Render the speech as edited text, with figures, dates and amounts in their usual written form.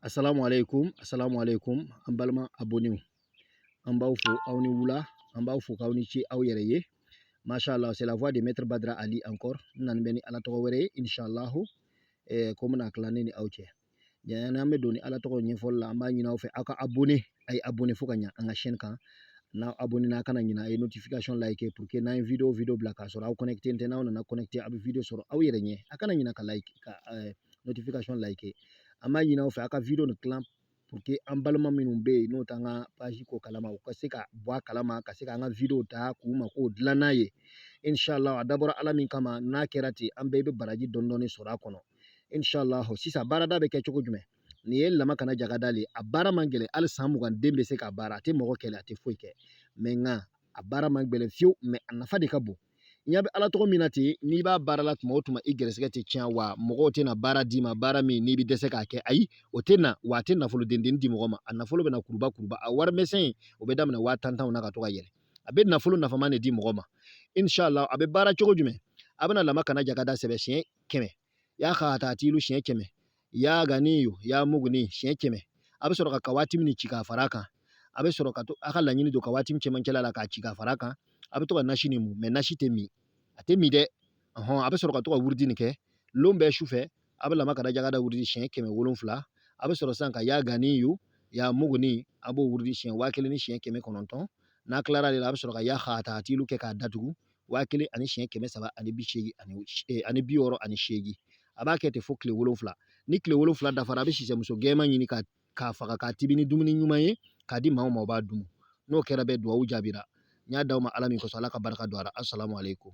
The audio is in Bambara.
Assalamu alaikum an balima abonnew an b'aw fo aw ni wula an b'aw fo k'aw ni ce aw yɛrɛ ye masha Allah c'est la voix de maître Badra Ali encore nan bɛ ni ala tɔgɔ wɛrɛ ye inshallah ko bɛna tila ne ni aw cɛ yani an bɛ don ni ala tɔgɔ ɲɛfɔli la an b'a ɲini aw fɛ aw ka abonné a ye abonné fo ka ɲa an ka chaîne kan n'aw abonné n'a kana ɲina a ye notification like pour que n'an ye vidéo bila k'a sɔrɔ aw connecté tɛ n'aw nana connecté aw bɛ vidéo sɔrɔ aw yɛrɛ ɲɛ a kana ɲina ka like ka notification like an b'a ɲini aw fɛ aw ka vidéo nin tilan pour que an balima minnu bɛ yen n'o t'an ka page ko kalama u ka se ka bɔ a kalama ka se k'an ka vidéo ta k'u mako dilan n'a ye inshallah a dabɔra ala min kama n'a kɛra ten an bɛɛ bɛ baraji dɔɔni dɔɔni sɔrɔ a kɔnɔ inshallah sisan baarada bɛ kɛ cogo jumɛn nin ye lama kana jagada le a baara man gɛlɛn hali san 20 bɛ se k'a baara a tɛ mɔgɔ kɛlɛ a tɛ foyi kɛ mais nka a baara man gɛlɛn fiyewu mais a nafa de ka bon n ɲɛ bɛ ala tɔgɔ min na ten n'i b'a baara la tuma o tuma i gɛrɛsɛgɛ tɛ tiɲɛ wa mɔgɔw tɛna baara d'i ma baara min n'i bɛ dɛsɛ k'a kɛ ayi o tɛ na wa a tɛ nafolo den di mɔgɔ ma a nafolo bɛ na kuruba kuruba a wari misɛn o bɛ daminɛ 10,000 na ka to ka yɛlɛ a bɛ nafolo nafama de di mɔgɔ ma inshallah a bɛ baara cogo jumɛn a bɛna lama kana jagada sɛbɛ siɲɛ 100 ya khatatilu siɲɛ 100 ya ganiyu ya muguni siɲɛ 100 a bɛ sɔrɔ ka waati min ci k'a fara kan a bɛ sɔrɔ ka to a ka laɲini don ka waati min cɛmancɛla la k'a ci k'a fara kan a bɛ to ka nasi nin mun mais nasi tɛ min a tɛ min dɛ a bɛ sɔrɔ ka to ka wurudi nin kɛ lon bɛɛ su fɛ a bɛ lama kana jagada wurudi siɲɛ 700 a bɛ sɔrɔ sisan ka ya ganiyu ya muguni a b'o wurudi siɲɛ 1000 ni siɲɛ 900 n'a tilara de la a bɛ sɔrɔ ka ya khatatilu kɛ k'a datugu 1000 ani siɲɛ 380 ani 68 a b'a kɛ ten fo tile 7 ni tile 7 dafara a bɛ sisɛmuso gɛnman ɲini k'a faga k'a tibi ni dumuni ɲuman ye k'a di maa o maa o b'a dun n'o kɛra bɛɛ duwawu jaabira n y'a d'aw ma ala min kosɔn ala ka barika don a la assalamu alaikum